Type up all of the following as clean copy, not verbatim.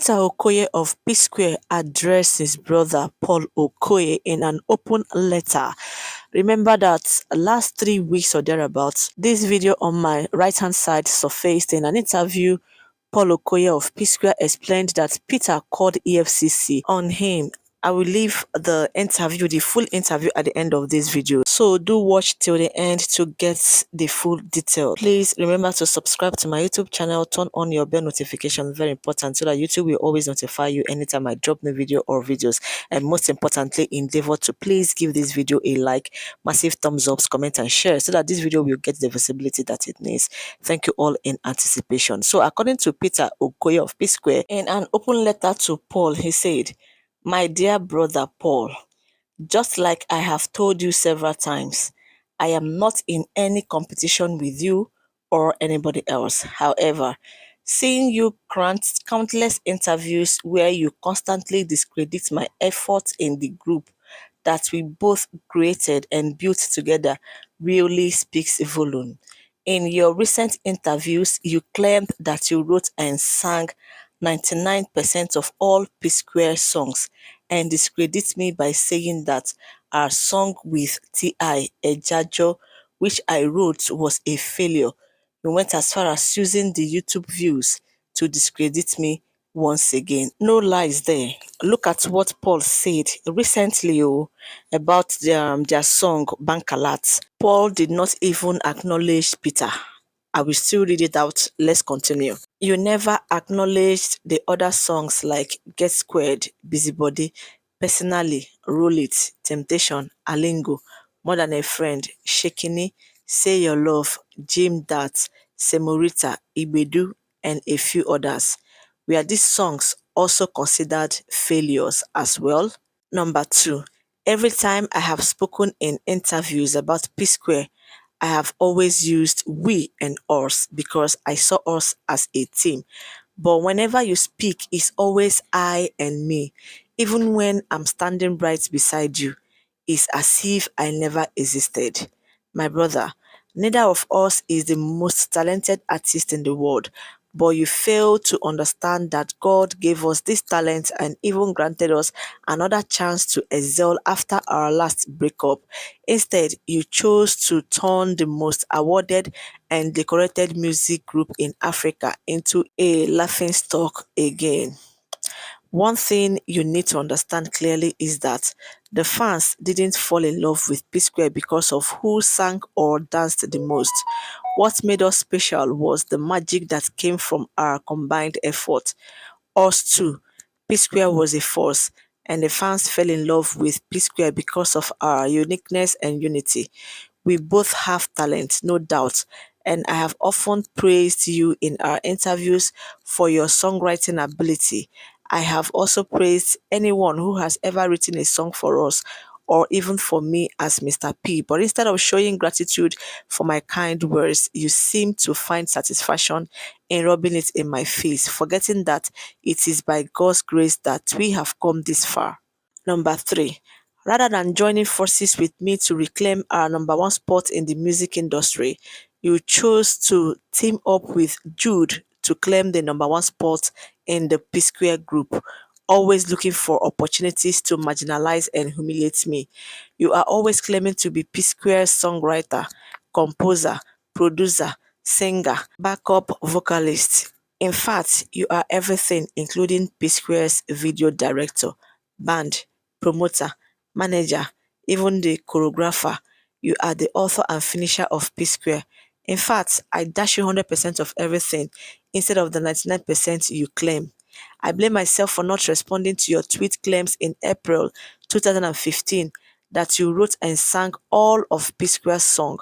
Peter Okoye of P-Square addressed his brother Paul Okoye in an open letter. Remember that last 3 weeks or thereabouts, this video on my right-hand side surfaced in an interview. Paul Okoye of P-Square explained that Peter called EFCC on him. I will leave the full interview at the end of this video. So do watch till the end to get the full detail. Please remember to subscribe to my YouTube channel, turn on your bell notification, very important, so that YouTube will always notify you anytime I drop new video or videos. And most importantly, endeavor to please give this video a like, massive thumbs up, comment and share so that this video will get the visibility that it needs. Thank you all in anticipation. So according to Peter Okoye of P-Square, in an open letter to Paul, he said, "My dear brother Paul, just like I have told you several times, I am not in any competition with you or anybody else. However, seeing you grant countless interviews where you constantly discredit my efforts in the group that we both created and built together really speaks volume. In your recent interviews, you claimed that you wrote and sang 99% of all P-Square songs and discredit me by saying that our song with T.I. Ejajo, which I wrote, was a failure. You went as far as using the YouTube views to discredit me once again." No lies there. Look at what Paul said recently about their song Bankalat. Paul did not even acknowledge Peter. I will still read it out. Let's continue. "You never acknowledged the other songs like Get Squared, Busybody, Personally, Roll It, Temptation, Alingo, More Than a Friend, Shekini, Say Your Love, Jim Dat, Semorita, Ibedu, and a few others. Were these songs also considered failures as well?" Number 2. Every time I have spoken in interviews about P-Square, I have always used we and us because I saw us as a team. But whenever you speak, it's always I and me. Even when I'm standing right beside you, it's as if I never existed. My brother, neither of us is the most talented artist in the world, but you fail to understand that God gave us this talent and even granted us another chance to excel after our last breakup. Instead, you chose to turn the most awarded and decorated music group in Africa into a laughingstock again. One thing you need to understand clearly is that the fans didn't fall in love with P-Square because of who sang or danced the most. What made us special was the magic that came from our combined effort. Us too. P-Square was a force, and the fans fell in love with P-Square because of our uniqueness and unity. We both have talent, no doubt, and I have often praised you in our interviews for your songwriting ability. I have also praised anyone who has ever written a song for us or even for me as Mr. P. But instead of showing gratitude for my kind words, you seem to find satisfaction in rubbing it in my face, forgetting that it is by God's grace that we have come this far. Number 3. Rather than joining forces with me to reclaim our number one spot in the music industry, you chose to team up with Jude to claim the number one spot in the P-Square group, always looking for opportunities to marginalize and humiliate me. You are always claiming to be P-Square's songwriter, composer, producer, singer, backup vocalist. In fact, you are everything, including P-Square's video director, band, promoter, manager, even the choreographer. You are the author and finisher of P-Square. In fact, I dash you 100% of everything instead of the 99% you claim. I blame myself for not responding to your tweet claims in April 2015 that you wrote and sang all of P-Square's song.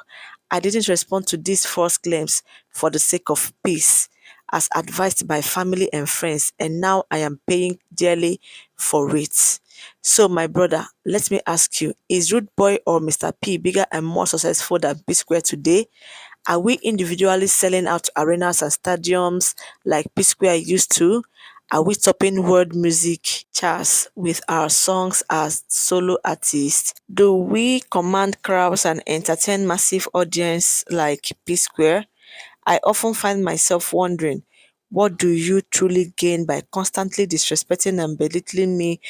I didn't respond to these false claims for the sake of peace, as advised by family and friends, and now I am paying dearly for it. So, my brother, let me ask you, is Rude Boy or Mr. P bigger and more successful than P-Square today? Are we individually selling out arenas and stadiums like P-Square used to? Are we topping world music charts with our songs as solo artists? Do we command crowds and entertain massive audience like P-Square? I often find myself wondering, What do you truly gain by constantly disrespecting and belittling me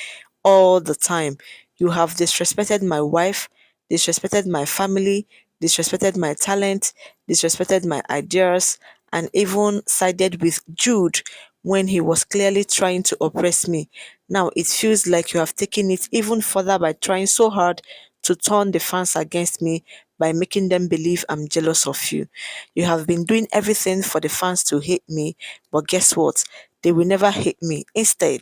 all the time? You have disrespected my wife, disrespected my family, disrespected my talent, disrespected my ideas, and even sided with Jude when he was clearly trying to oppress me. Now it feels like you have taken it even further by trying so hard to turn the fans against me by making them believe I'm jealous of you. You have been doing everything for the fans to hate me, but guess what? They will never hate me. Instead,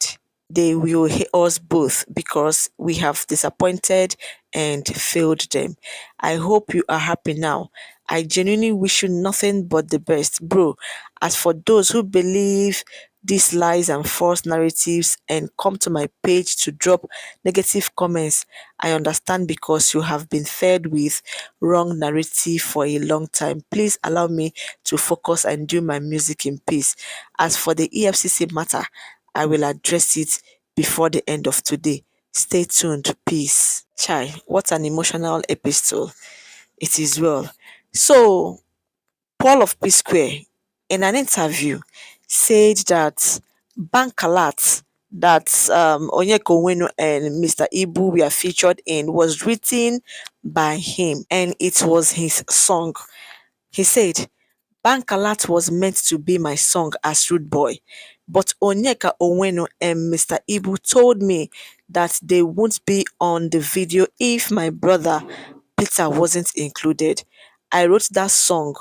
they will hate us both because we have disappointed and failed them. I hope you are happy now. I genuinely wish you nothing but the best, bro. As for those who believe these lies and false narratives and come to my page to drop negative comments, I understand because you have been fed with wrong narrative for a long time. Please allow me to focus and do my music in peace. As for the EFCC matter, I will address it before the end of today. Stay tuned. Peace. Chai, what an emotional epistle. It is well. So, Paul of P Square, in an interview, said that bank alert that Onyeka Onwenu and Mr. Ibu were featured in was written by him and it was his song. He said, Bank Alert was meant to be my song as Rude Boy, but Onyeka Onwenu and Mr. Ibu told me that they won't be on the video if my brother Peter wasn't included. I wrote that song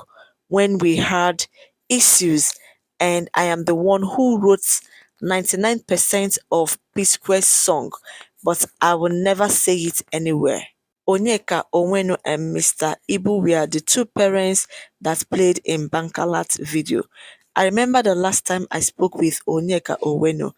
when we had issues, and I am the one who wrote 99% of P Square's song, but I will never say it anywhere. Onyeka Onwenu and Mr. Ibu were the two parents that played in Bankalat video. I remember the last time I spoke with Onyeka Onwenu.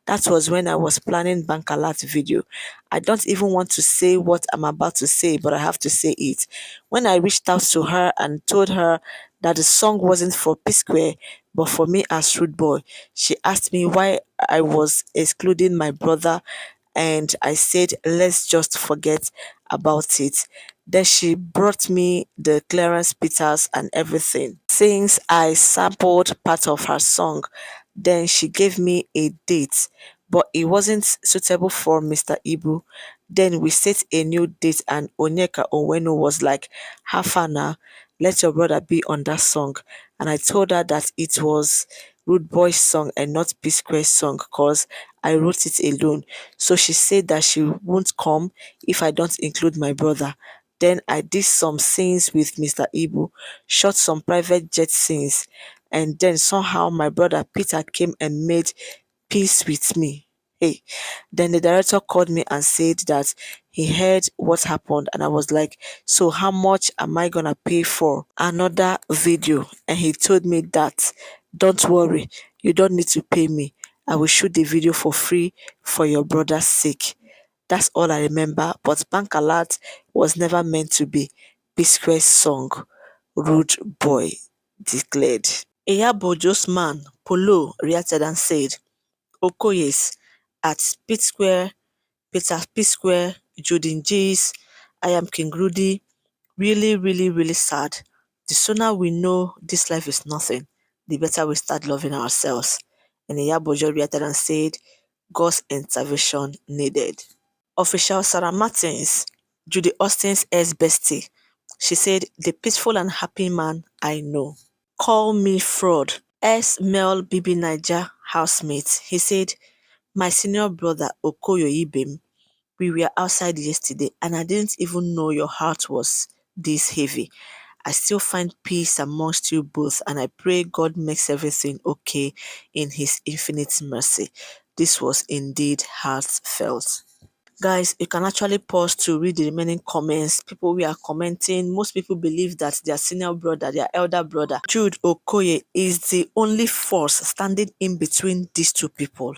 That was when I was planning Bankalat video. I don't even want to say what I'm about to say, but I have to say it. When I reached out to her and told her that the song wasn't for P Square, but for me as Rude Boy, she asked me why I was excluding my brother, and I said, let's just forget about it. Then she brought me the Clarence Peters and everything. Since I sampled part of her song, then she gave me a date, but it wasn't suitable for Mr. Ibu. Then we set a new date, and Onyeka Onwenu was like, Hafana, let your brother be on that song. And I told her that it was Rude Boy's song and not P Square's song because I wrote it alone. So she said that she won't come if I don't include my brother. Then I did some scenes with Mr. Ibu, shot some private jet scenes, and then somehow my brother Peter came and made peace with me. Hey, then the director called me and said that he heard what happened, and I was like, so how much am I gonna pay for another video? And he told me that, don't worry, you don't need to pay me. I will shoot the video for free for your brother's sake. That's all I remember, but Bank Alert was never meant to be P Square's song, Rude Boy declared. Eyabojo's man, Polo, reacted and said, Okoye's at P Square, Peter P Square, Jude G's, I am King Rudy. Really, really, really sad. The sooner we know this life is nothing, the better we start loving ourselves. And Eyabojo reacted and said, God's intervention needed. Official Sarah Martins, Judy Austin's ex-bestie. She said, the peaceful and happy man I know. Call me fraud. Ex-Mel Bibi Niger housemate. He said, my senior brother Okoye Ibim, we were outside yesterday and I didn't even know your heart was this heavy. I still find peace amongst you both and I pray God makes everything okay in his infinite mercy. This was indeed heartfelt. Guys, you can actually pause to read the remaining comments. People we are commenting, most people believe that their senior brother, their elder brother, Jude Okoye, is the only force standing in between these two people.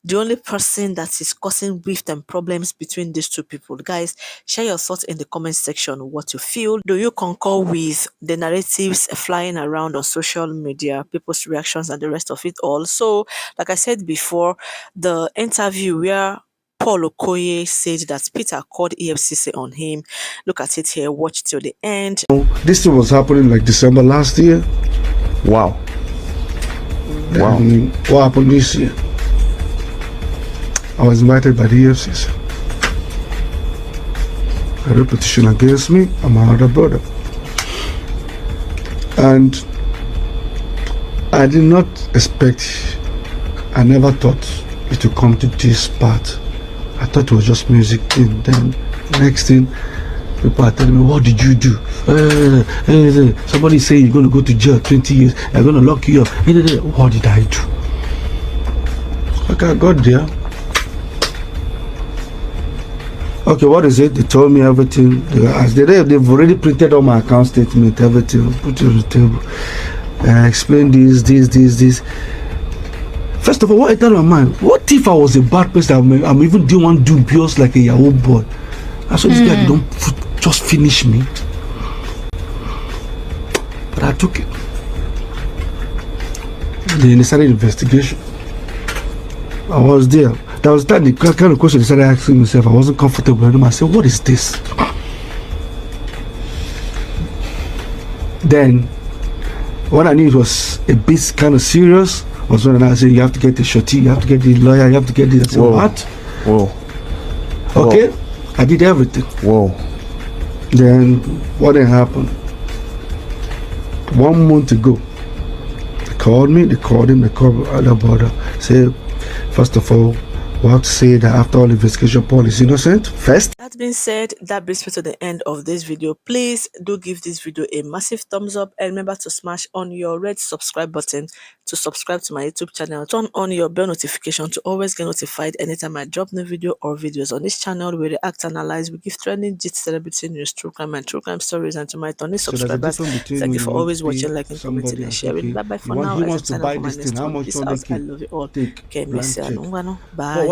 The only person that is causing rift and problems between these two people. Guys, share your thoughts in the comment section, what you feel. Do you concur with the narratives flying around on social media, people's reactions and the rest of it all? So, like I said before, the interview where Paul Okoye said that Peter called EFCC on him. Look at it here, watch till the end. This thing was happening like December last year. Wow. Wow. What happened this year? I was invited by the EFCC. A repetition against me and my other brother. And I did not expect, I never thought it would come to this part. I thought it was just music thing. Then next thing, people are telling me, what did you do? Somebody say you're going to go to jail 20 years. They're going to lock you up. What did I do? Okay, I got there. Okay, what is it? They told me everything. They've already printed all my account statement, everything, put it on the table. Explain this. First of all, what entered my mind? What if I was a bad person? I'm even doing one dubious like a Yahoo boy. I saw this guy don't just finish me. But I took it. Then they started investigation. I was there. That was that the kind of question I started asking myself. I wasn't comfortable with them. I said, what is this? Then, when I knew it was a bit kind of serious, was when I said, you have to get the shorty, you have to get the lawyer, you have to get this. I said, what? Whoa. Okay, I did everything. Whoa. Then, what then happened? 1 month ago, they called me, they called him, they called other brother. Say, first of all, we have to say that after all investigation, Paul is innocent first. That being said, that brings me to the end of this video. Please do give this video a massive thumbs up and remember to smash on your red subscribe button to subscribe to my YouTube channel. Turn on your bell notification to always get notified anytime I drop new video or videos on this channel. We react, analyze, we give trending gist, celebrity news, true crime and true crime stories. And to my Tony subscribers, thank you for always watching, liking, commenting and sharing. Bye bye for now. He wants to buy this thing. How much Peace out. I love you all. Bye. Bye.